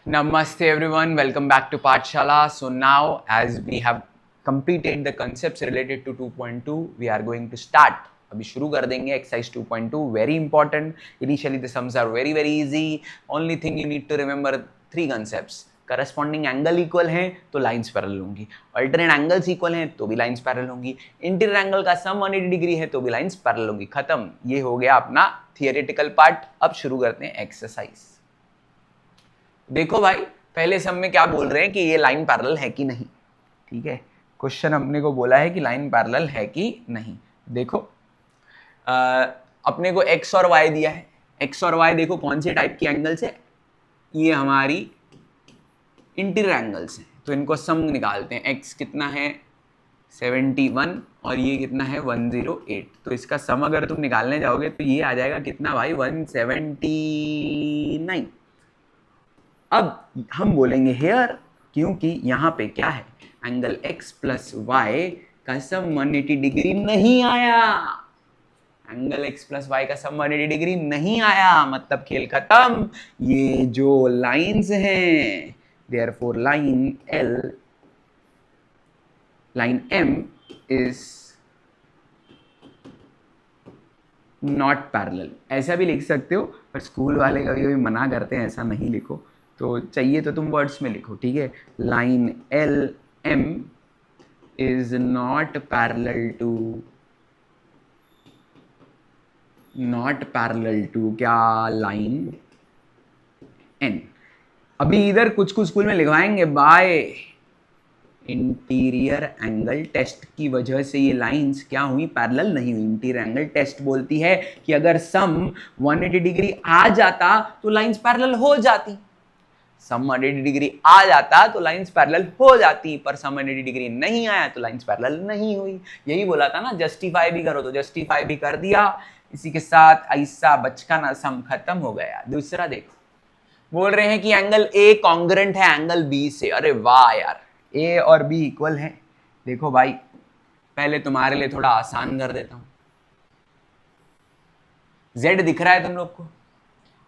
Namaste everyone, welcome back to Pathshala. So now as we have completed the concepts related to 2.2, we are going to start. अभी शुरू कर देंगे exercise 2.2. Very important. Initially the sums are very easy. Only thing you need to remember three concepts. Corresponding angle equal हैं तो lines parallel होंगी, alternate angles equal हैं तो भी लाइंस पैरेलल होंगी, इंटीरियर एंगल का सम 180 डिग्री है तो भी लाइंस पैरेलल होंगी। खत्म, ये हो गया अपना थियोरेटिकल पार्ट। अब शुरू करते हैं एक्सरसाइज। देखो भाई, पहले सम में क्या बोल रहे हैं कि ये लाइन पैरेलल है कि नहीं। ठीक है, क्वेश्चन अपने को बोला है कि लाइन पैरेलल है कि नहीं। देखो अपने को x और y दिया है। x और y देखो कौन से टाइप की एंगल्स है, ये हमारी इंटीरियर एंगल्स हैं, तो इनको सम निकालते हैं। x कितना है 71 और ये कितना है 108, तो इसका सम अगर तुम निकालने जाओगे तो ये आ जाएगा कितना भाई 179। अब हम बोलेंगे हेयर, क्योंकि यहाँ पे क्या है एंगल x प्लस वाई का सम 180 डिग्री नहीं आया। एंगल x प्लस वाई का सम 180 डिग्री नहीं आया, मतलब खेल खत्म। ये जो लाइंस हैं, therefore line M is not parallel. ऐसा भी लिख सकते हो, पर स्कूल वाले कभी कभी मना करते हैं ऐसा नहीं लिखो, तो चाहिए तो तुम वर्ड्स में लिखो। ठीक है, line LM is not parallel to क्या लाइन N। अभी इधर कुछ स्कूल में लिखवाएंगे बाय इंटीरियर एंगल टेस्ट की वजह से ये लाइंस क्या हुई, पैरेलल नहीं हुई। इंटीरियर एंगल टेस्ट बोलती है कि अगर सम 180 डिग्री आ जाता तो लाइंस पैरेलल हो जाती। सम 180 डिग्री आ जाता तो लाइंस पैरेलल हो जाती, पर सम 180 डिग्री नहीं आया तो लाइंस पैरेलल नहीं हुई। यही बोला था ना, जस्टिफाई भी करो, तो जस्टिफाई भी कर दिया। इसी के साथ ऐसा बचकाना सम खत्म हो गया। दूसरा देखो, बोल रहे हैं कि एंगल A कॉन्ग्रुएंट है एंगल B से। अरे वाह यार, A और B इक्वल है। देखो भाई, पहले तुम्हारे लिए थोड़ा आसान कर देता हूं। Z दिख रहा है तुम लोग को,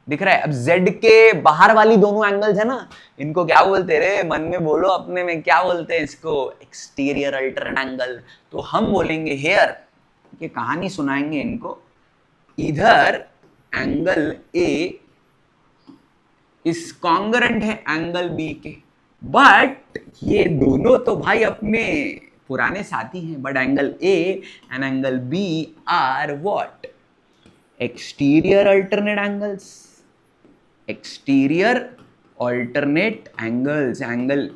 दिख रहा है। अब Z के बाहर वाली दोनों एंगल्स है ना, इनको क्या बोलते रे, मन में बोलो अपने में, क्या बोलते हैं इसको, एक्सटीरियर अल्टरनेट एंगल। तो हम बोलेंगे हेयर, ये कहानी सुनाएंगे इनको। इधर एंगल A इस कॉन्ग्रुएंट है एंगल B के, बट ये दोनों तो भाई अपने पुराने साथी हैं। But angle A and angle B are what, exterior alternate angles. Exterior alternate angles, angle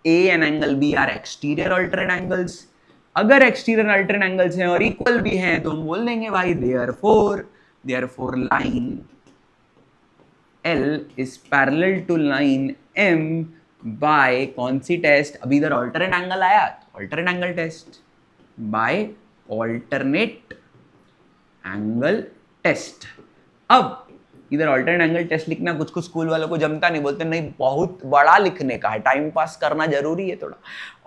A and angle B are exterior alternate angles. अगर एक्सटीरियर अल्टरनेट एंगल्स हैं और इक्वल भी हैं तो हम बोल देंगे भाई therefore line L is parallel to line M by कौन सी टेस्ट, अभी इधर ऑल्टरनेट एंगल आया तो alternate angle test, by alternate angle test. अब इधर ऑल्टरनेट एंगल टेस्ट लिखना कुछ स्कूल वालों को जमता नहीं, बोलते नहीं बहुत बड़ा लिखने का है, टाइम पास करना जरूरी है थोड़ा।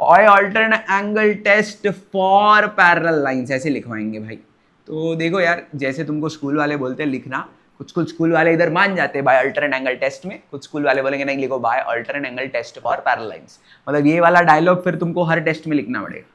और alternate angle test for parallel lines ऐसे लिखवाएंगे भाई। तो देखो यार, जैसे तुमको स्कूल वाले बोलते हैं लिखना, कुछ स्कूल वाले इधर मान जाते हैं बाय अल्टरनेट एंगल टेस्ट में, कुछ स्कूल वाले बोलेंगे नहीं लिखो by alternate angle test for parallel lines. मतलब ये वाला डायलॉग फिर तुमको हर टेस्ट में लिखना पड़ेगा,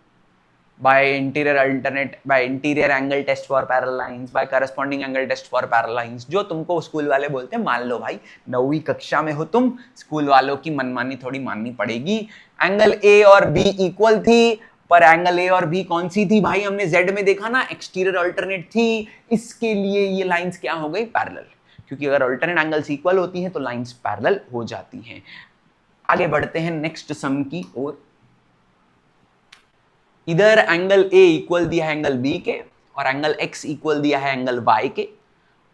by interior angle test for parallel lines, by corresponding angle test for parallel lines, जो तुमको स्कूल वाले बोलते हैं। मान लो भाई 9वीं कक्षा में हो तुम, स्कूल वालों की मनमानी थोड़ी माननी पड़ेगी। एंगल A और B इक्वल थी, पर एंगल A और B कौन सी थी भाई, हमने Z में देखा ना, एक्सटीरियर अल्टरनेट थी। इसके लिए ये लाइंस क्या हो गई, पैरेलल, क्योंकि अगर अल्टरनेट एंगल्स इक्वल होती हैं तो लाइंस पैरेलल हो जाती हैं। आगे बढ़ते हैं नेक्स्ट सम की ओर। इधर एंगल A इक्वल दिया है एंगल B के और एंगल X इक्वल दिया है एंगल Y के।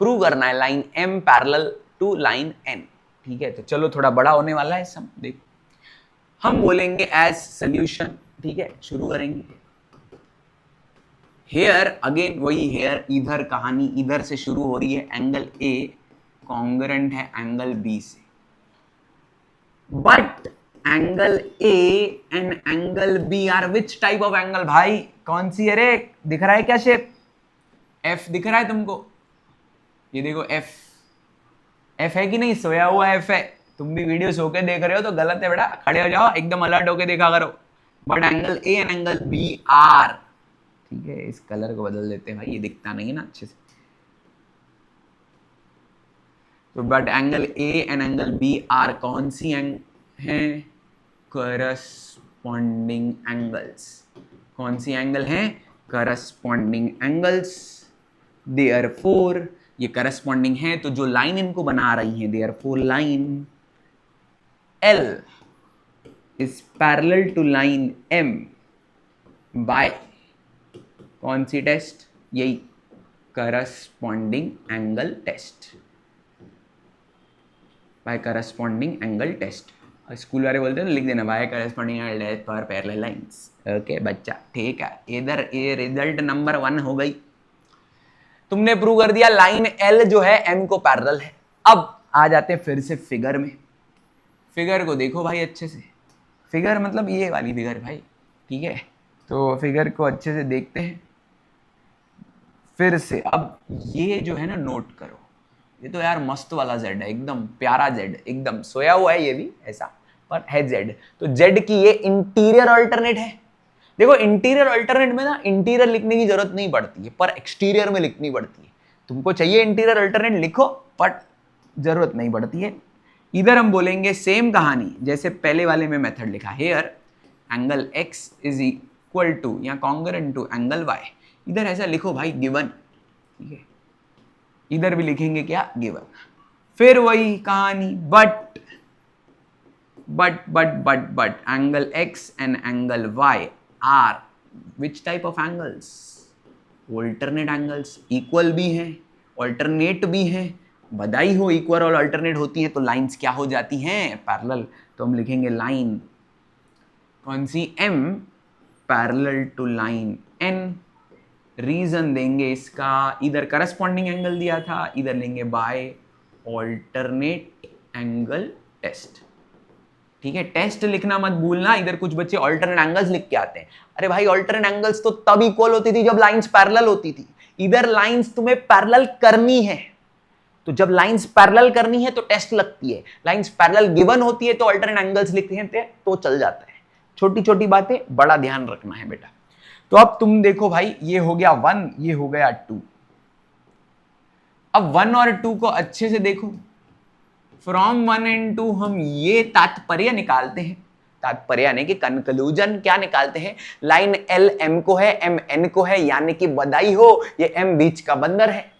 प्रूव करना है line M parallel to line N। ठीक है, तो चलो थोड़ा बड़ा होने वाला है सम। देखो हम बोलेंगे एज सॉल्यूशन। ठीक है, शुरू करेंगे। हेयर अगेन वही हेयर, इधर कहानी इधर से शुरू हो रही है। एंगल A कॉन्ग्रुएंट है एंगल B से, but angle A and angle B are which type of angle भाई, कौन सी है रे, दिख रहा है क्या शेप, F दिख रहा है तुमको, ये देखो F है कि नहीं, सोया हुआ F है। तुम भी वीडियो सो के देख रहे हो तो गलत है बेटा, खड़े हो जाओ, एकदम अलर्ट होके देखा करो। But angle A and angle B are, ठीक है, इस कलर को बदल देते हैं भाई, ये दिखता नहीं है ना अच्छे से। तो but angle A and angle B are कौन सी हैं? Corresponding angles. कौन सी एंगल हैं? Corresponding angles. देयरफॉर ये करस्पॉन्डिंग है, तो जो लाइन इनको बना रही है, therefore line L is parallel to line M by कौन सी टेस्ट? यही corresponding angle test, by corresponding angle test. School वाले बोलते हैं तो लिख देना by corresponding angle test for parallel lines. Okay बच्चा, ठीक है, इधर ये रिजल्ट नंबर 1 हो गई। तुमने प्रूव कर दिया लाइन L जो है M को पैरेलल है। अब आ जाते हैं फिर से फिगर में। फिगर को देखो भाई अच्छे से, फिगर मतलब ये वाली फिगर भाई, ठीक है। तो फिगर को अच्छे से देखते हैं फिर से। अब ये जो है ना, नोट करो, ये तो यार मस्त वाला जेड है, एकदम प्यारा जेड, एकदम सोया हुआ है ये भी ऐसा, पर है जेड। तो जेड की ये इंटीरियर अल्टरनेट है। देखो इंटीरियर अल्टरनेट में ना इंटीरियर लिखने की जरूरत नहीं पड़ती है, पर एक्सटीरियर में लिखनी पड़ती है। तुमको चाहिए इंटीरियर अल्टरनेट लिखो, बट जरूरत नहीं पड़ती है। इधर हम बोलेंगे सेम कहानी जैसे पहले वाले में मेथड लिखा, here angle x is equal to या कॉन्ग्रुएंट टू एंगल y। इधर ऐसा लिखो भाई गिवन, ठीक है, इधर भी लिखेंगे क्या? गिवन। फिर वही कहानी, but angle x and angle y are which type of angles? Alternate angles. Equal भी हैं, ऑल्टरनेट भी हैं। बधाई हो, इक्वल और अल्टरनेट होती है तो लाइंस क्या हो जाती हैं? पैरेलल। तो हम लिखेंगे लाइन कौन सी? M parallel to line N। Reason देंगे इसका, इधर करस्पॉन्डिंग एंगल दिया था, इधर लेंगे बाय ऑल्टरनेट एंगल टेस्ट, ठीक है। टेस्ट लिखना मत भूलना, इधर कुछ बच्चे ऑल्टरनेट एंगल्स लिख के आते हैं। अरे भाई ऑल्टरनेट एंगल्स तो तब इक्वल होती थी जब लाइंस पैरेलल होती थी। इधर लाइंस तुम्हें पैरेलल करनी है, तो जब लाइंस पैरेलल करनी है तो टेस्ट लगती है। लाइंस पैरेलल गिवन होती है तो अल्टरनेट एंगल्स लिखते हैं तो चल जाता है। छोटी छोटी बातें बड़ा ध्यान रखना है बेटा। तो अब तुम देखो भाई, ये हो गया 1, ये हो गया 2। अब 1 और 2 को अच्छे से देखो। फ्रॉम 1 एंड 2 हम ये तात्पर्य निकालते हैं, तात्पर्य यानी कि कंक्लूजन क्या निकालते हैं? लाइन L M को है, M N को है, यानी कि बधाई हो, ये M बीच का बंदर है।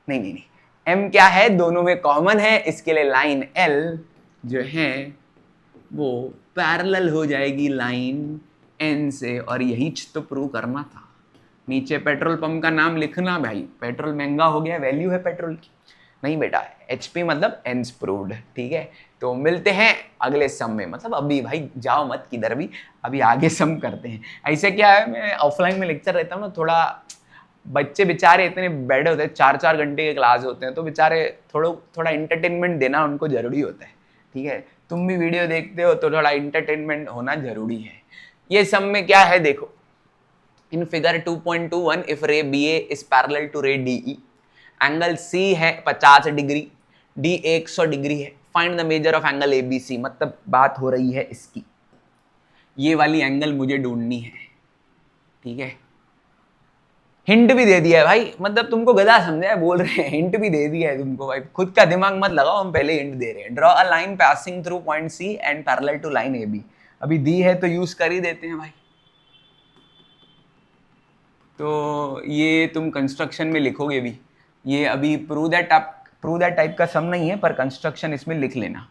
नहीं, M क्या है? दोनों में कॉमन है, इसके लिए लाइन L जो है वो पैरेलल हो जाएगी लाइन N से, और यही तो प्रूव करना था। नीचे पेट्रोल पंप का नाम लिखना भाई, पेट्रोल महंगा हो गया, वैल्यू है पेट्रोल की। नहीं बेटा, HP मतलब एंस प्रूव्ड, ठीक है। तो मिलते हैं अगले सम में, मतलब अभी भाई जाओ मत किधर भी, अभी आगे सम करते हैं। ऐसे क्या है, मैं ऑफलाइन में लेक्चर रहता हूँ ना, थोड़ा बच्चे बेचारे इतने बैठे होते हैं, 4-4 घंटे के क्लास होते हैं, तो बेचारे थोड़ा इंटरटेनमेंट देना उनको जरूरी होता है, ठीक है। तुम भी वीडियो देखते हो तो थोड़ा इंटरटेनमेंट होना जरूरी है। ये सम में क्या है देखो, इन फिगर 2.21 इफ रे BA इज पैरेलल टू रे DE, एंगल C है 50 डिग्री, D 100 डिग्री है, find the measure of angle ABC। मतलब बात हो रही है इसकी, ये वाली एंगल मुझे ढूंढनी है, ठीक है। हिंट भी दे दिया है भाई, मतलब तुमको गधा समझा है, बोल रहे हैं हिंट भी दे दिया है तुमको भाई, खुद का दिमाग मत लगाओ, हम पहले हिंट दे रहे हैं। Draw a line passing through point C and parallel to line AB। अभी दी है तो यूज कर ही देते हैं भाई। तो ये तुम कंस्ट्रक्शन में लिखोगे भी, ये अभी प्रूव दैट टाइप का सम नहीं है, पर कंस्ट्रक्शन इसमें लिख लेना।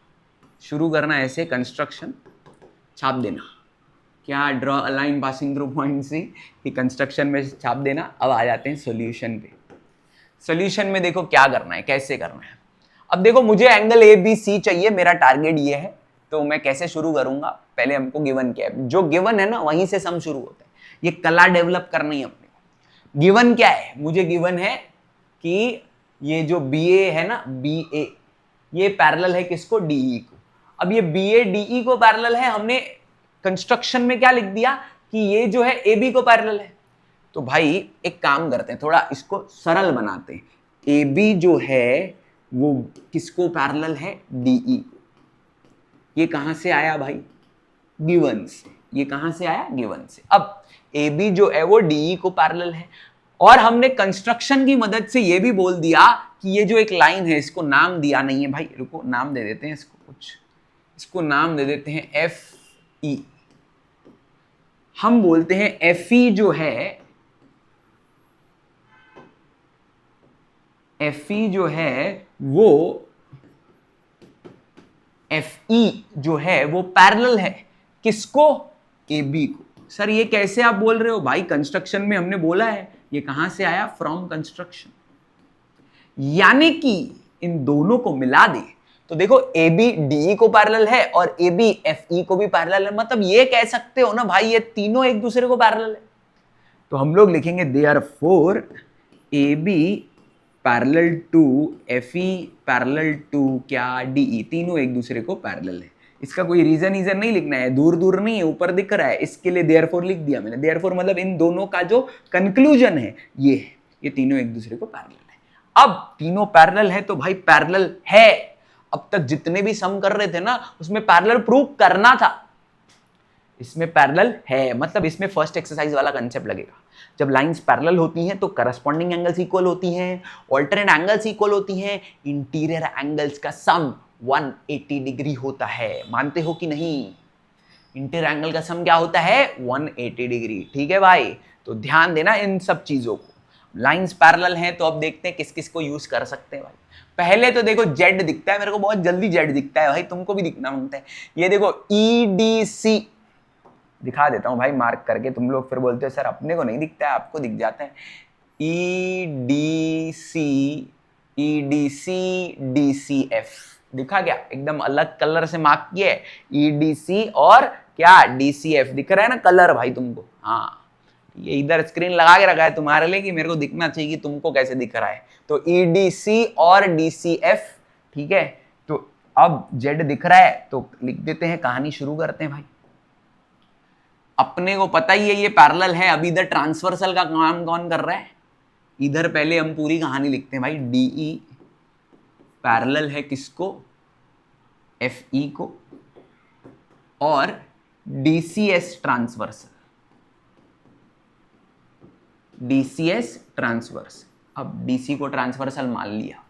शुरू करना ऐसे, कंस्ट्रक्शन छाप देना, क्या? Draw a line passing through point C, कि कंस्ट्रक्शन में छाप देना। अब आ जाते हैं सॉल्यूशन पे। सॉल्यूशन में देखो क्या करना है, कैसे करना है। अब देखो मुझे एंगल ABC चाहिए, मेरा टारगेट ये है, तो मैं कैसे शुरू करूंगा? पहले हमको गिवन क्या है, जो गिवन है ना वहीं से सम शुरू होता है। ये कला डेवलप करनी है अपने। गिवन क्या है? मुझे गिवन है कि ये जो BA है ना, BA ये पैरेलल है किसको? DE को। अब ये BA DE को पैरेलल है, हमने कंस्ट्रक्शन में क्या लिख दिया कि ये जो है AB को पैरेलल है। तो भाई एक काम करते हैं, थोड़ा इसको सरल बनाते हैं। AB जो है वो किसको पैरेलल है? DE को। ये कहां से आया भाई? गिवन से। ये कहां से आया? गिवन से। अब ए बी जो है वो डीई को पैरेलल है, और हमने कंस्ट्रक्शन की मदद से ये भी बोल दिया कि ये जो एक लाइन है इसको नाम दिया नहीं है भाई, रुको नाम दे देते हैं इसको, कुछ इसको नाम दे देते हैं एफ ई। हम बोलते हैं एफ ई जो है, एफ ई जो है वो, एफ ई जो है वो पैरेलल है किसको? ए बी को। सर ये कैसे आप बोल रहे हो भाई? कंस्ट्रक्शन में हमने बोला है, ये कहां से आया? From construction. यानी कि इन दोनों को मिला दे तो देखो ए बी डी को पैरेलल है और ए बी एफ ई को भी पैरेलल है, मतलब ये कह सकते हो ना भाई ये तीनों एक दूसरे को पैरेलल है। तो हम लोग लिखेंगे therefore A B parallel to F E parallel to क्या? डी ई, तीनों एक दूसरे को पैरेलल है। इसका कोई रीजन नहीं लिखना है, दूर दूर नहीं है, ऊपर दिख रहा है, इसके लिए देयरफॉर लिख दिया मैंने। देयरफॉर मतलब इन दोनों का जो कंक्लूजन है ये है, ये तीनों एक दूसरे को पैरेलल है। अब तीनों पैरेलल है तो भाई पैरेलल है, अब तक जितने भी सम कर रहे थे ना उसमें पैरेलल प्रूव करना था, इसमें पैरेलल है, मतलब इसमें फर्स्ट एक्सरसाइज वाला कंसेप्ट लगेगा। जब लाइंस पैरेलल होती हैं तो करस्पॉन्डिंग एंगल्स इक्वल होती हैं, ऑल्टरनेट एंगल्स इक्वल होती हैं, इंटीरियर एंगल्स का सम 180 डिग्री होता है। मानते हो कि नहीं? इंटीरियर एंगल का सम क्या होता है? 180 डिग्री। ठीक है भाई, तो ध्यान देना इन सब चीजों को। लाइंस पैरेलल हैं तो अब देखते हैं किस किस को यूज कर सकते हैं भाई। पहले तो देखो जेड दिखता है, मेरे को बहुत जल्दी जेड दिखता है भाई, तुमको भी दिखना मांगता है। ये देखो ईडीसी दिखा देता हूं भाई मार्क करके, तुम लोग फिर बोलते हो सर अपने को नहीं दिखता है, आपको दिख जाता है। ईडीसी, ईडीसी, डीसीएफ दिखा क्या? एकदम अलग कलर से मार्क किया है, ईडीसी और क्या? डीसीएफ दिख रहा है ना कलर भाई तुमको? हाँ, ये इधर स्क्रीन लगा के रखा है तुम्हारे लिए कि मेरे को दिखना चाहिए कि तुमको कैसे दिख रहा है। तो ईडीसी और डीसीएफ, ठीक है। तो अब जेड दिख रहा है तो लिख देते हैं, कहानी शुरू करते हैं भाई। अपने को पता ही है ये पैरेलल है, अभी इधर ट्रांसवर्सल का काम कौन कर रहा है? इधर पहले हम पूरी कहानी लिखते हैं भाई। डीई पैरेलल है किसको? एफ ई को, और डीसीएस ट्रांसवर्सल, डीसीएस ट्रांसवर्स। अब डीसी को ट्रांसवर्सल मान लिया।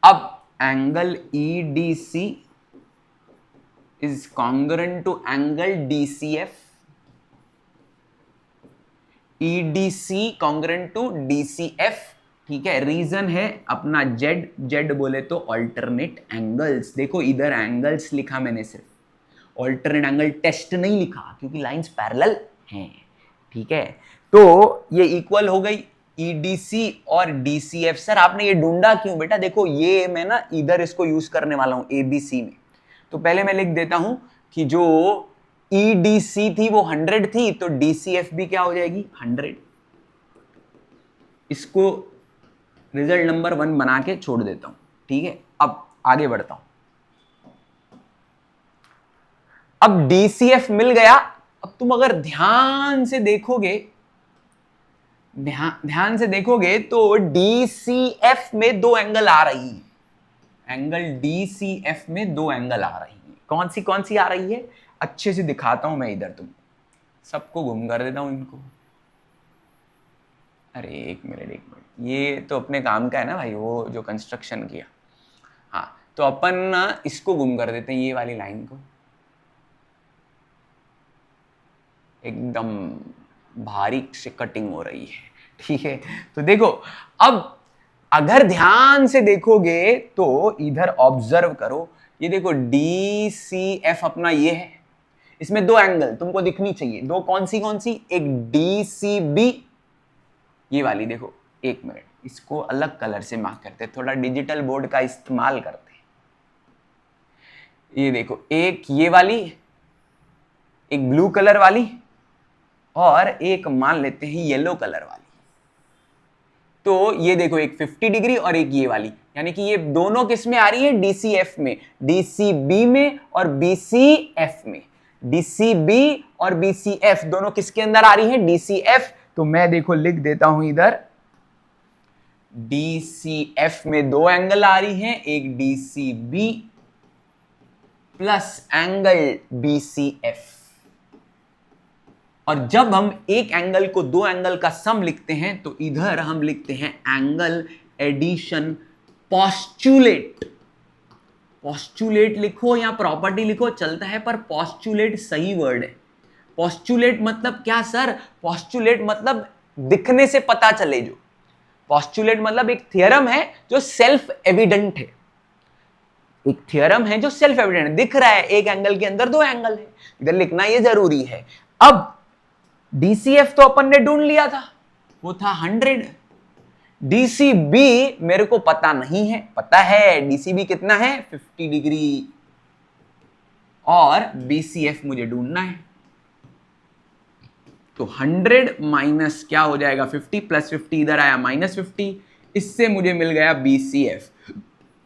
अब angle EDC is congruent to angle DCF, EDC congruent to DCF, ठीक है। रीजन है अपना जेड, जेड बोले तो अल्टरनेट एंगल्स। देखो इधर एंगल्स लिखा मैंने, सिर्फ अल्टरनेट एंगल टेस्ट नहीं लिखा क्योंकि लाइंस पैरेलल हैं, ठीक है। तो ये इक्वल हो गई EDC और DCF। सर आपने ये ढूंढा क्यों बेटा? देखो ये मैं ना इधर इसको यूज करने वाला हूं ABC में, तो पहले मैं लिख देता हूं कि जो EDC थी वो 100 थी, तो DCF भी क्या हो जाएगी? 100। इसको रिजल्ट नंबर 1 बना के छोड़ देता हूं, ठीक है। अब आगे बढ़ता हूं। अब DCF मिल गया। अब तुम अगर ध्यान से देखोगे, ध्यान से देखोगे तो DCF में दो एंगल आ रही है, एंगल DCF में दो एंगल आ रही है। कौन सी आ रही है? अच्छे से दिखाता हूं मैं इधर, तुम सबको गुम कर देता हूं इनको। अरे एक मिनट, ये तो अपने काम का है ना भाई, वो जो कंस्ट्रक्शन किया। हाँ, तो अपन ना इसको गुम कर देते हैं, ये वाली लाइन को। एकदम भारी से कटिंग हो रही है, ठीक है। तो देखो अब अगर ध्यान से देखोगे तो इधर ऑब्जर्व करो, ये देखो DCF अपना ये है, इसमें दो एंगल तुमको दिखनी चाहिए। दो कौन सी? एक DCB, ये वाली देखो। एक मिनट, इसको अलग कलर से मार्क करते हैं, थोड़ा डिजिटल बोर्ड का इस्तेमाल करते हैं। ये देखो, एक ये वाली, एक ब्लू कलर वाली, और एक मान लेते हैं येलो कलर वाली। तो ये देखो, एक 50 डिग्री और एक ये वाली, यानी कि ये दोनों किस में आ रही है? DCF में, DCB में और BCF में। DCB और BCF दोनों किसके अंदर आ रही है? DCF। तो मैं देखो लिख देता हूं इधर, DCF में दो एंगल आ रही हैं, एक DCB प्लस एंगल BCF। और जब हम एक एंगल को दो एंगल का सम लिखते हैं तो इधर हम लिखते हैं एंगल एडिशन पोस्टुलेट। पोस्टुलेट लिखो या प्रॉपर्टी लिखो चलता है, पर पोस्टुलेट सही वर्ड है। पोस्टुलेट मतलब क्या सर? पोस्टुलेट मतलब दिखने से पता चले जो। पोस्टुलेट मतलब एक थ्योरम है जो सेल्फ एविडेंट है। एक थ्योरम है जो सेल्फ एविडेंट दिख रहा है, एक एंगल के अंदर दो एंगल है, इधर लिखना ये जरूरी है। अब DCF तो अपन ने ढूंढ लिया था, वो था 100। DCB मेरे को पता नहीं है, पता है DCB कितना है 50 डिग्री, और BCF मुझे ढूंढना है। तो 100 माइनस क्या हो जाएगा 50 प्लस 50 इधर आया -50, इससे मुझे मिल गया BCF।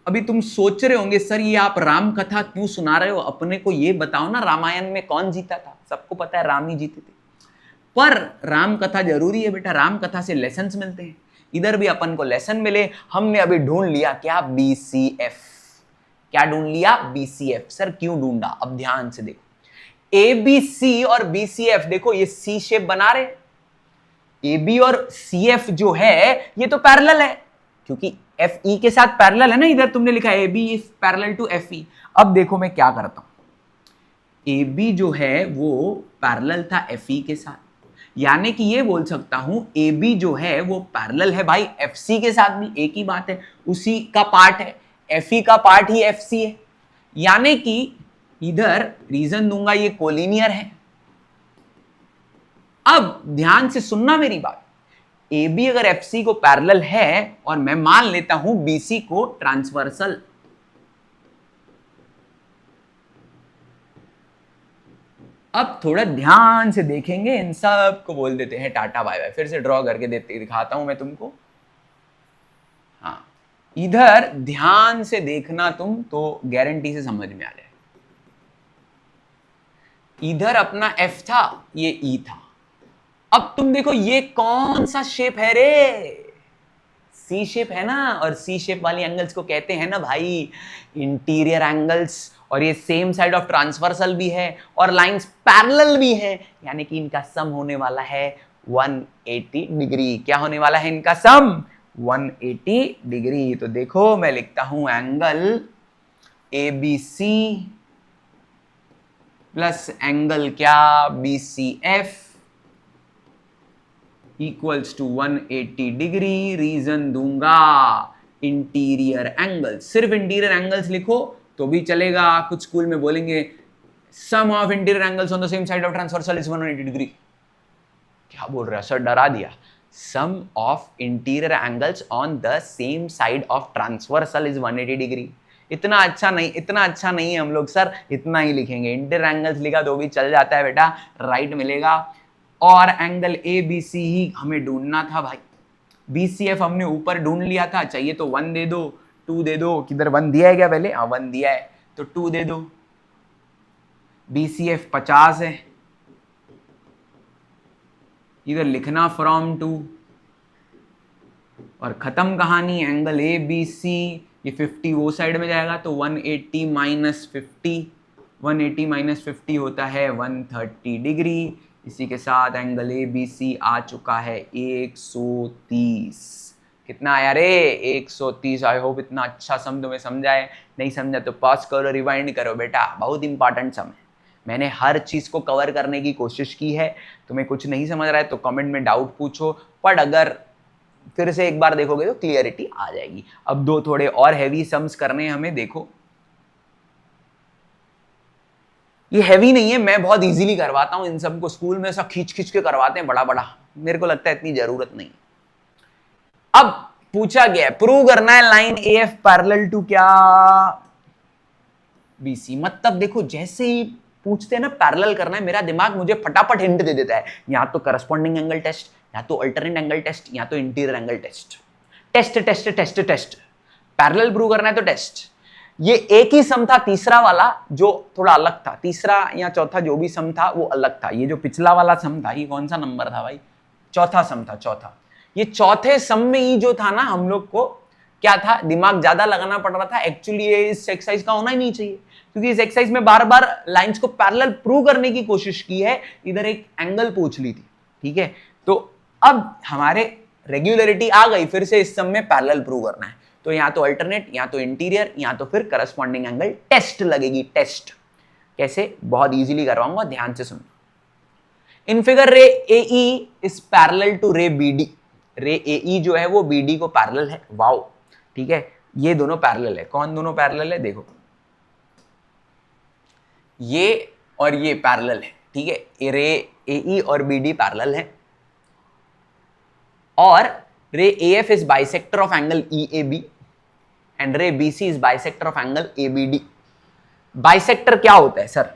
अभी तुम सोच रहे होंगे सर ये आप राम कथा क्यों सुना रहे हो, अपने को ये बताओ ना रामायण में कौन जीता था? सबको पता है राम ही जीते थे, पर राम कथा जरूरी है बेटा, राम कथा से लेसन्स मिलते हैं। इधर भी अपन को लेसन मिले। हमने अभी ढूंढ लिया क्या BCF। क्या ढूंढ लिया? BCF। सर क्यों ढूंढा? अब ध्यान से देखो, ABC और BCF देखो ये C शेप बना रहे। AB और CF जो है ये तो पैरेलल है, क्योंकि FE के साथ पैरेलल है ना। इधर तुमने लिखा है AB is parallel to FE। अब देखो मैं क्या करता हूं, AB जो है वो पैरेलल था FE के साथ, यानी कि ये बोल सकता हूं AB जो है वो पैरेलल है भाई FC के साथ भी, एक ही बात है, उसी का पार्ट है, FE का पार्ट ही FC है। यानी कि इधर रीजन दूंगा ये कोलिनियर है। अब ध्यान से सुनना मेरी बात, AB अगर FC को पैरेलल है और मैं मान लेता हूं BC को ट्रांसवर्सल, अब थोड़ा ध्यान से देखेंगे, इन सब को बोल देते हैं टाटा बाय बाय। फिर से ड्रॉ करके दिखाता हूं मैं तुमको। हाँ, इधर ध्यान से देखना तुम तो गारंटी से समझ में आ जाए। इधर अपना F था, ये E था। अब तुम देखो ये कौन सा शेप है रे? C शेप है ना, और C शेप वाली एंगल्स को कहते हैं ना भाई इंटीरियर एंगल्स। और ये सेम साइड ऑफ ट्रांसवर्सल भी है और लाइंस पैरेलल भी है, यानी कि इनका सम होने वाला है 180 डिग्री। क्या होने वाला है इनका सम? 180 डिग्री। तो देखो मैं लिखता हूं एंगल ABC प्लस एंगल क्या BCF equals to 180 degree. Reason दूंगा इंटीरियर एंगल्स। सिर्फ इंटीरियर एंगल्स लिखो तो भी चलेगा, कुछ स्कूल में बोलेंगे sum of interior angles on the same side of transversal is 180 degree. क्या बोल रहा है सर, डरा दिया। Sum of interior angles on the same side of transversal is 180 degree. इतना अच्छा नहीं है हम लोग सर, इतना ही लिखेंगे। इंटीरियर एंगल्स लिखा तो भी चल जाता है बेटा, राइट मिलेगा। और एंगल ABC ही हमें ढूंढना था भाई। BCF हमने ऊपर ढूंढ लिया था, चाहिए तो 1 दे दो, 2 दे दो। किधर 1 दिया है क्या पहले? हाँ 1 दिया है, तो 2 दे दो। BCF 50 है, इधर लिखना फ्रॉम 2 और खत्म कहानी। एंगल ABC ये 50 वो साइड में जाएगा तो 180 माइनस 50, 180 माइनस 50 होता है 130 डिग्री। इसी के साथ एंगल ABC आ चुका है 130। कितना आया रे? 130। आई होप इतना अच्छा सम तुम्हें समझा है। नहीं समझा तो पॉज करो, रिवाइंड करो बेटा, बहुत इंपॉर्टेंट सम है। मैंने हर चीज को कवर करने की कोशिश की है। तुम्हें कुछ नहीं समझ रहा है तो कमेंट में डाउट पूछो, पर अगर फिर से एक बार देखोगे तो क्लियरिटी आ जाएगी। अब दो थोड़े और हैवी सम्स करने हैं हमें। देखो ये हैवी नहीं है, मैं बहुत इजीली करवाता हूं इन सब को। स्कूल में सब खींच खींच के करवाते हैं बड़ा बड़ा, मेरे को लगता है इतनी जरूरत नहीं। अब पूछा गया प्रूव करना है लाइन AF पैरेलल टू क्या BC। मतलब देखो जैसे ही पूछते हैं ना पैरेलल करना है, मेरा दिमाग मुझे फटाफट हिंट दे देता है, या तो करस्पॉन्डिंग एंगल टेस्ट, या तो अल्टरनेट एंगल टेस्ट, या तो interior angle test. Test test test test, parallel prove करना है तो टेस्ट। ये एक ही सम था तीसरा वाला जो थोड़ा अलग था, तीसरा या चौथा जो भी सम था वो अलग था। ये जो पिछला वाला सम था, ये कौन सा नंबर था भाई? चौथा सम था, चौथा। ये चौथे सम में ही जो था ना, हम लोग को क्या था, दिमाग ज्यादा लगाना पड़ रहा था। एक्चुअली ये इस एक्सरसाइज का होना ही नहीं चाहिए, क्योंकि इस एक्सरसाइज में बार बार लाइंस को पैरेलल प्रूव करने की कोशिश की है, इधर एक एंगल पूछ ली थी। ठीक है, तो अब हमारे रेगुलरिटी आ गई, फिर से इस सम में पैरेलल प्रूव करना है, तो या तो अल्टरनेट, या तो इंटीरियर, या तो फिर करस्पॉन्डिंग एंगल टेस्ट लगेगी। टेस्ट कैसे, बहुत इजीली करवाऊंगा, ध्यान से सुनो। इन फिगर रे AE इज पैरेलल टू रे BD। रे AE जो है वो BD को पैरेलल है। वाओ, ठीक है, ये दोनों पैरेलल है। कौन दोनों पैरेलल है, देखो ये और ये पैरेलल है। ठीक है, रे AE और BD पैरेलल है, और रे AF is bisector of angle EAB and रे BC is bisector of angle ABD। Bisector क्या होता है सर?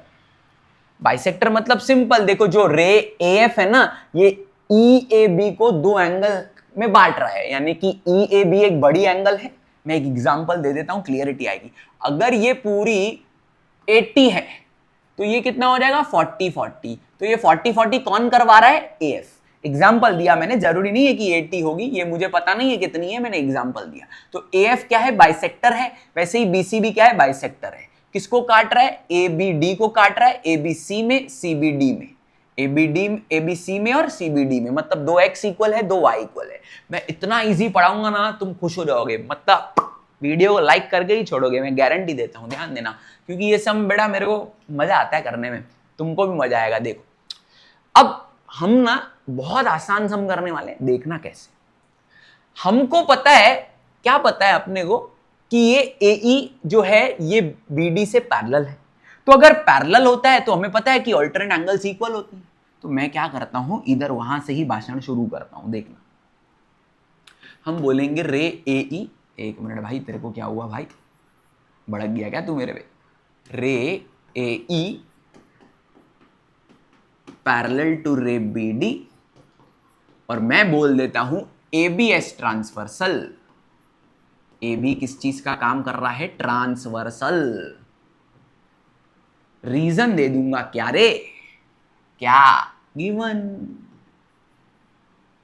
बाइसेक्टर मतलब सिंपल, देखो जो रे AF है ना, ये EAB को दो एंगल में बांट रहा है, यानी कि EAB एक बड़ी एंगल है। मैं एक एग्जांपल दे देता हूं, क्लियरिटी आएगी। अगर ये पूरी 80 है तो ये कितना हो जाएगा, 40-40। तो ये 40-40 कौन करवा रहा है, AF। एग्जाम्पल दिया मैंने, जरूरी नहीं है कि 80 होगी, ये मुझे पता नहीं है कितनी है, मैंने एग्जाम्पल दिया। तो AF क्या है, बाइसेक्टर है। वैसे ही BC भी क्या है, बाइसेक्टर है। किसको काट रहा है, ABD को काट रहा है, ABC में CBD में, ABC में और CBD में, मतलब 2x इक्वल है, 2y इक्वल है। मैं इतना इजी पढ़ाऊंगा ना, तुम खुश हो जाओगे, मतलब वीडियो को लाइक करके ही छोड़ोगे, मैं गारंटी देता हूं। ध्यान देना, क्योंकि ये सम बेटा मेरे को मजा आता है करने में, तुमको भी मजा आएगा। देखो अब हम ना बहुत आसान सम करने वाले हैं, देखना कैसे। हमको पता है, क्या पता है अपने को, कि ये AE जो है ये BD से पैरेलल है। तो अगर पैरेलल होता है तो हमें पता है कि अल्टरनेट एंगल्स इक्वल होती हैं। तो मैं क्या करता हूं, इधर वहां से ही भाषण शुरू करता हूं। देखना, हम बोलेंगे रे AE, एक मिनट भाई, तेरे को क्या हुआ भाई, भड़क गया क्या तू मेरे पे? रे AE पैरेलल टू रे BD, और मैं बोल देता हूं ABS ट्रांसवर्सल। AB किस चीज का काम कर रहा है, ट्रांसवर्सल। रीजन दे दूंगा, क्या रे, क्या, गिवन।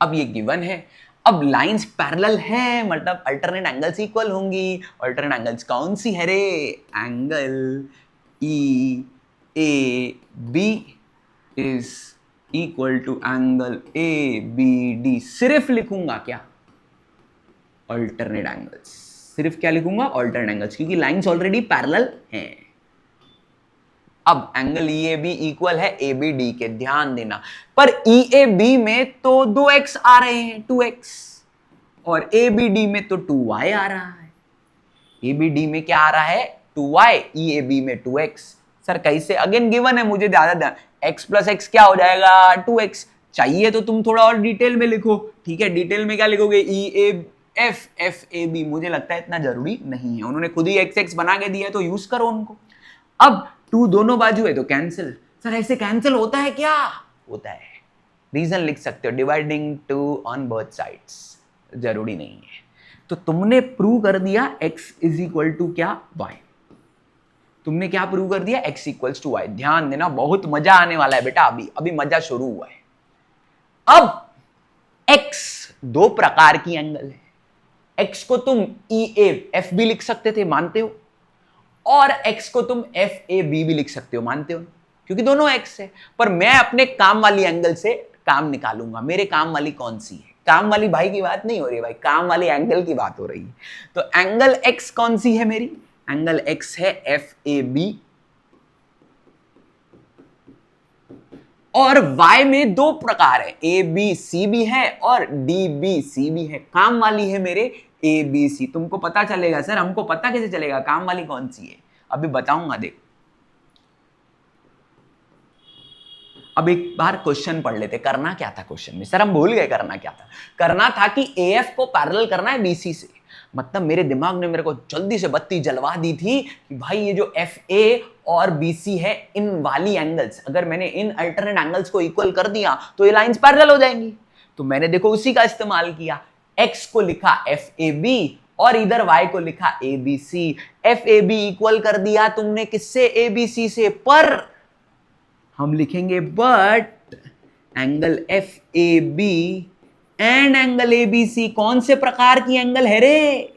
अब ये गिवन है, अब लाइंस पैरेलल हैं, मतलब अल्टरनेट एंगल्स इक्वल होंगी। अल्टरनेट एंगल्स कौन सी है रे, angle EAB is equal to angle ABD। सिर्फ लिखूंगा क्या, अल्टरनेट एंगल्स। सिर्फ क्या लिखूंगा, अल्टरनेट एंगल्स, क्योंकि लाइंस ऑलरेडी पैरेलल हैं। अब एंगल EAB इक्वल है ABD के, ध्यान देना। पर EAB में तो 2x आ रहे हैं, 2x, और ABD में तो 2y आ रहा है। ABD में क्या आ रहा है, 2y, EAB में 2x। सर कैसे, अगेन गिवन है, मुझे ज्यादा ध्यान, x प्लस x क्या हो जाएगा, 2x। चाहिए तो तुम थोड़ा और डिटेल में लिखो। ठीक है, डिटेल में क्या लिखोगे, FAB। मुझे लगता है इतना जरूरी नहीं है, उन्होंने खुद ही x बना के दिया, तो यूज करो उनको। अब 2 दोनों बाजू है तो कैंसिल। सर ऐसे कैंसिल होता है क्या, होता है। रीजन लिख सकते हो, डिवाइडिंग 2 ऑन बोथ साइड्स, जरूरी नहीं है। तो तुमने प्रूव कर दिया x इज इक्वल टू क्या, y। तुमने क्या प्रूव कर दिया, x इक्वल्स टू y। ध्यान देना, बहुत मजा आने वाला है बेटा, अभी मजा शुरू हुआ है। अब x दो प्रकार की एंगल है। x को तुम EAF भी लिख सकते थे, मानते हो, और x को तुम FAB भी लिख सकते हो, मानते हो, क्योंकि दोनों x है। पर मैं अपने काम वाली एंगल से काम निकालूंगा। मेरे काम वाली कौन सी है, काम वाली भाई की बात नहीं हो रही भाई, काम वाली एंगल की बात हो रही है। तो एंगल x कौन सी है मेरी, एंगल x है FAB, और y में दो प्रकार है, ABC भी है और DBC भी है। काम वाली है मेरे ABC। तुमको पता चलेगा सर, हमको पता कैसे चलेगा काम वाली कौन सी है, अभी बताऊंगा। देखो अब एक बार क्वेश्चन पढ़ लेते, करना क्या था क्वेश्चन में, सर हम भूल गए करना क्या था। करना था कि AF को पैरेलल करना है BC से। मतलब मेरे दिमाग ने मेरे को जल्दी से बत्ती जलवा दी थी कि भाई ये जो FA और BC है, इन वाली एंगल्स, अगर मैंने इन अल्टरनेट एंगल्स को इक्वल कर दिया तो ये लाइंस पैरेलल हो जाएंगी। तो मैंने देखो उसी का इस्तेमाल किया, x को लिखा FAB और इधर y को लिखा ABC। FAB इक्वल कर दिया तुमने किससे, ABC से। पर हम लिखेंगे but angle FAB and angle ABC कौन से प्रकार की एंगल है रे,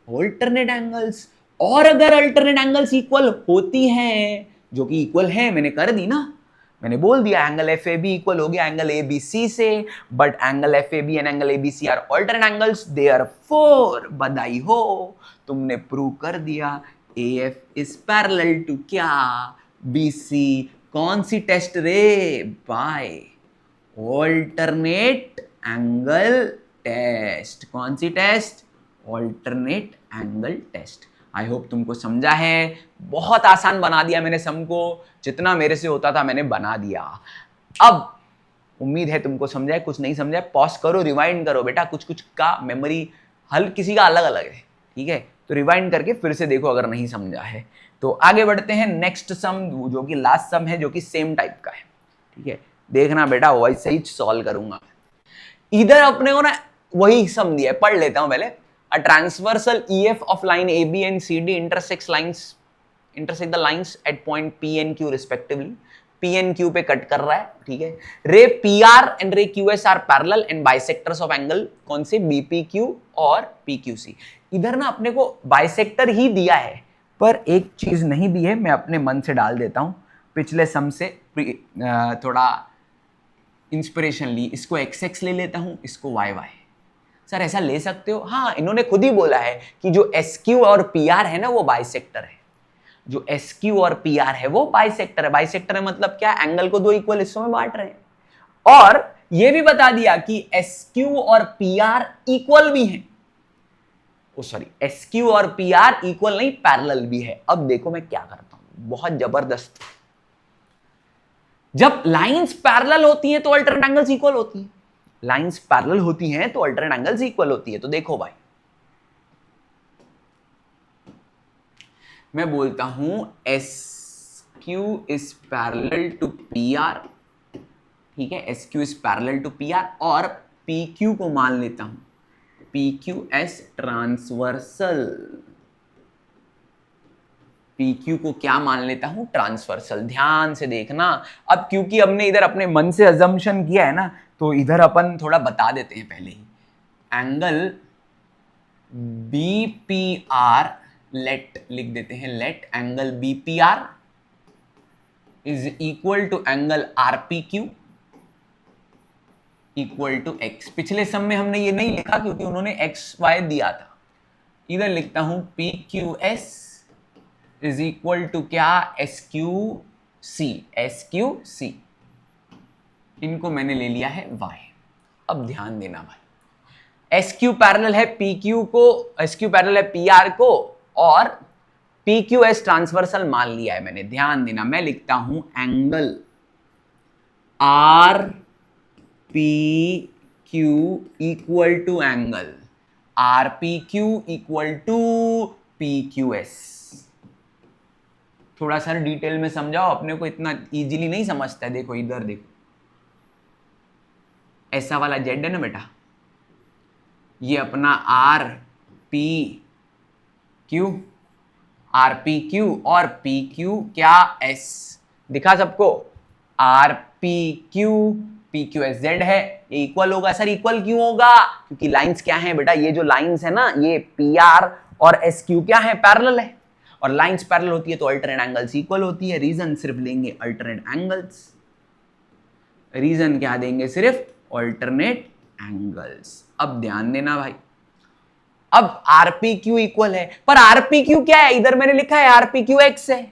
ऑल्टरनेट एंगल्स। और अगर अल्टरनेट एंगल्स इक्वल होती हैं, जो कि इक्वल है, मैंने कर दी ना, मैंने बोल दिया angle F A B equal हो गया एंगल ए बी सी से, but angle F A B and angle A B C are alternate angles, therefore बधाई हो, तुमने प्रूव कर दिया A F is parallel to क्या, बी सी। कौन सी टेस्ट रे? By alternate angle test. कौन सी test? Alternate angle test. I hope तुमको समझा है। बहुत आसान बना दिया मैंने सम को, जितना मेरे से होता था मैंने बना दिया। अब उम्मीद है तुमको समझा है, कुछ नहीं समझा है पॉज करो, रिवाइंड करो बेटा, कुछ कुछ का मेमोरी हल किसी का अलग अलग है, ठीक है, तो रिवाइंड करके फिर से देखो अगर नहीं समझा है तो। आगे बढ़ते हैं नेक्स्ट सम, जो कि लास्ट सम है, जो कि सेम टाइप का है, ठीक है, देखना बेटा वैसे ही सॉल्व करूंगा। इधर अपने को ना वही सम दिया है, पढ़ लेता हूं पहले। A transversal EF of line AB and CD intersect the lines at point P and Q respectively. P and Q पे कट कर रहा है, ठीक है। रे PR and रे QS are parallel and bisectors of angle कौन से? BPQ और PQC। इधर ना अपने को बाइसेक्टर ही दिया है, पर एक चीज नहीं दी है, मैं अपने मन से डाल देता हूं। पिछले सम से थोड़ा इंस्पिरेशन ली, इसको XX ले लेता हूं, इसको YY। सर ऐसा ले सकते हो? हाँ, इन्होंने खुद ही बोला है कि जो SQ और PR है ना वो बाइसेक्टर है। जो SQ और PR है वो बाइसेक्टर है। बाइसेक्टर है मतलब क्या? एंगल को दो इक्वल हिस्सों में बांट रहे हैं। और ये भी बता दिया कि SQ और PR इक्वल भी हैं। सॉरी, SQ और PR इक्वल नहीं, पैरेलल भी है। अब देखो मैं क्या करता हूं, बहुत जबरदस्त। जब लाइंस पैरेलल होती हैं तो अल्टरनेट एंगल्स इक्वल होती हैं। लाइंस पैरेलल होती हैं तो अल्टरनेट एंगल्स इक्वल होती है। तो देखो भाई, मैं बोलता हूं SQ is parallel to PR, ठीक है, SQ is parallel to PR, और PQ को मान लेता हूं PQS ट्रांसवर्सल। PQ को क्या मान लेता हूं? ट्रांसवर्सल। ध्यान से देखना। अब क्योंकि हमने इधर अपने मन से अजम्पशन किया है ना, तो इधर अपन थोड़ा बता देते हैं पहले ही। एंगल BPR, लेट लिख देते हैं, let angle BPR is equal to angle RPQ equal to X। पिछले सम में हमने ये नहीं लिखा क्योंकि उन्होंने XY दिया था। इधर लिखता हूं PQS इज इक्वल टू क्या? SQC। इनको मैंने ले लिया है Y। अब ध्यान देना भाई, SQ पैरेलल है PQ को, SQ पैरेलल है PR को, और PQS ट्रांसवर्सल मान लिया है मैंने। ध्यान देना, मैं लिखता हूं angle RPQ equal to angle RPQ equal to PQS। थोड़ा सा डिटेल में समझाओ, अपने को इतना इजीली नहीं समझता है। देखो इधर देखो, ऐसा वाला जेड है ना बेटा, ये अपना RPQ और PQ क्या? S दिखा सबको? RPQ PQS Z है, ये इक्वल होगा। सर इक्वल क्यों होगा? क्योंकि लाइंस क्या है बेटा, ये जो लाइंस है ना, ये PR और SQ क्या है? पैरेलल है। और लाइंस पैरेलल होती है तो अल्टरनेट एंगल्स इक्वल होती है। रीजन सिर्फ लेंगे अल्टरनेट एंगल्स। रीजन क्या देंगे? सिर्फ अल्टरनेट एंगल्स। अब ध्यान देना भाई, अब RPQ इक्वल है, पर RPQ क्या है? इधर मैंने लिखा है RPQ X है।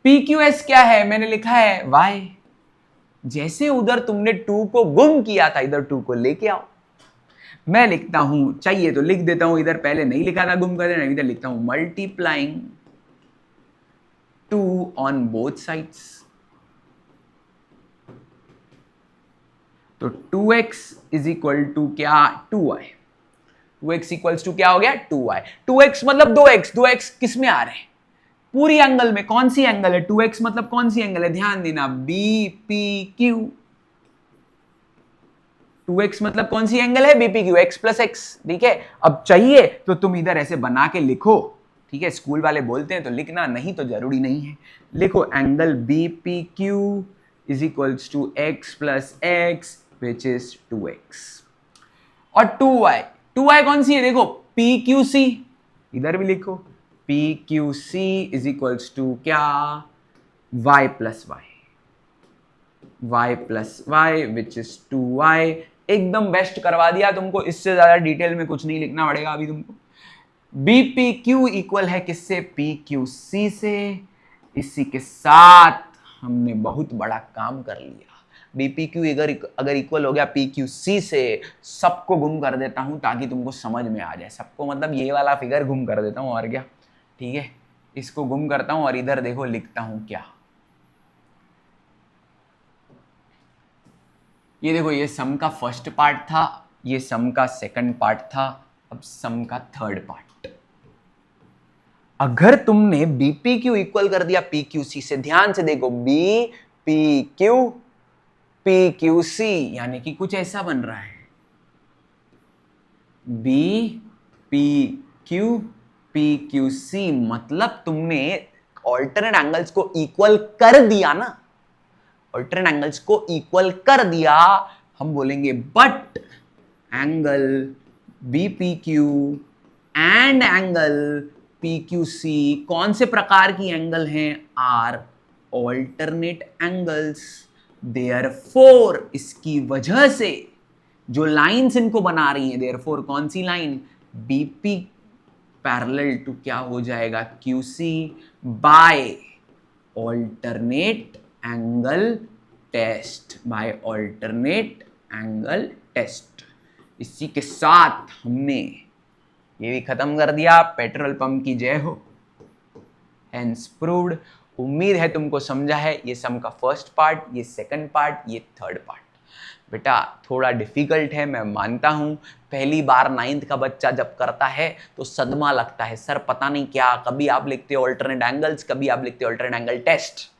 PQS क्या है? मैंने लिखा है Y। जैसे उधर तुमने 2 को गुम किया था, इधर 2 को लेके आओ। मैं लिखता हूं, चाहिए तो लिख देता हूं, इधर पहले नहीं लिखा था, गुम कर देना। इधर लिखता हूं मल्टीप्लाइंग 2 ऑन बोथ साइड्स। तो 2x इज इक्वल टू क्या? 2y। 2x इक्वल्स टू क्या हो गया? 2y। 2x मतलब 2x। 2x किस में आ रहे हैं? पूरी एंगल में। कौन सी एंगल है? 2x मतलब कौन सी एंगल है? ध्यान देना, BPQ। 2x मतलब कौन सी एंगल है? BPQ, x प्लस x, ठीक है। अब चाहिए तो तुम इधर ऐसे बना के लिखो, ठीक है, स्कूल वाले बोलते हैं तो लिखना, नहीं तो जरूरी नहीं है। लिखो angle BPQ is equals to x plus x which is 2x, और 2y 2y कौन सी है, देखो पी क्यू सी, इधर भी लिखो P Q C is equals to क्या, y plus y which is 2y। एकदम बेस्ट करवा दिया तुमको, इससे ज्यादा डिटेल में कुछ नहीं लिखना पड़ेगा अभी तुमको। बी पी क्यू इक्वल है किससे, पी क्यू सी से। इसी के साथ हमने बहुत बड़ा काम कर लिया। बीपीक्यू अगर इक्वल हो गया पी क्यू सी से, सबको गुम कर देता हूं ताकि तुमको समझ में आ जाए। सबको मतलब ये वाला फिगर गुम कर देता हूं और क्या, ठीक है। इसको गुम करता हूं और इधर देखो लिखता हूं क्या, ये देखो ये सम का फर्स्ट पार्ट था, ये सम का सेकंड पार्ट था, अब सम का थर्ड पार्ट। अगर तुमने बीपी क्यू इक्वल कर दिया पी क्यू सी से, ध्यान से देखो बी पी क्यू सी, यानी कि कुछ ऐसा बन रहा है, बी पी क्यू सी, मतलब तुमने ऑल्टरनेट एंगल्स को इक्वल कर दिया ना, ऑल्टरनेट एंगल्स को इक्वल कर दिया। हम बोलेंगे but angle BPQ and angle PQC कौन से प्रकार की एंगल हैं, आर ऑल्टरनेट एंगल्स। देयरफॉर इसकी वजह से जो लाइंस इनको बना रही हैं, देयरफॉर कौन सी लाइन, बीपी पैरेलल टू क्या हो जाएगा, QC by alternate angle test, by alternate angle test. इसी के साथ हमने ये भी खत्म कर दिया। पेट्रोल पंप की जय हो, हेंस प्रूव्ड। उम्मीद है तुमको समझा है। ये सम का फर्स्ट पार्ट, ये सेकंड पार्ट, ये थर्ड पार्ट। बेटा थोड़ा डिफिकल्ट है, मैं मानता हूँ। पहली बार 9th का बच्चा जब करता है तो सदमा लगता है, सर पता नहीं क्या, कभी आप लिखते हो ऑल्टरनेट एंगल्स, कभी आप लिखते हो ऑल्टरनेट एंगल टेस्ट।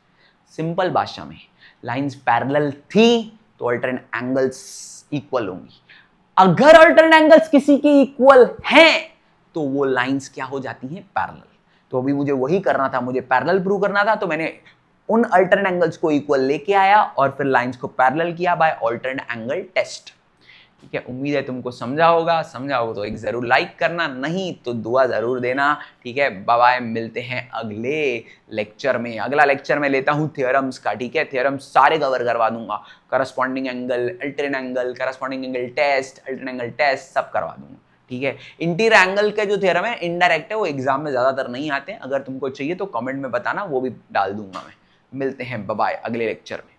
सिंपल भाषा में लाइंस पैरेलल थी तो ऑल्टरनेट एंगल्स इक्वल होंगी। अगर ऑल्टरनेट एंगल्स किसी की इक्वल हैं तो वो लाइंस क्या हो जाती हैं, पैरेलल। तो अभी मुझे वही करना था, मुझे पैरेलल प्रूव करना था, तो मैंने उन अल्टरनेट एंगल्स को इक्वल लेके आया और फिर लाइंस को पैरेलल किया बाय अल्टरनेट एंगल टेस्ट। ठीक है, उम्मीद है तुमको समझा होगा। समझा होगा तो एक जरूर लाइक करना, नहीं तो दुआ जरूर देना। ठीक है, बाय बाय, मिलते हैं अगले लेक्चर में। अगला लेक्चर में लेता हूं थ्योरम्स का। ठीक है, थ्योरम्स सारे कवर करवा दूंगा, corresponding angle, alternate angle, corresponding angle test, alternate angle test, सब करवा दूंगा। ठीक है, इंटीरियर एंगल के जो थ्योरम है इनडायरेक्ट है, वो एग्जाम में ज्यादातर नहीं आते हैं। अगर तुमको चाहिए तो कमेंट में बताना, वो भी डाल दूंगा मैं। मिलते हैं, बाय बाय, अगले लेक्चर में।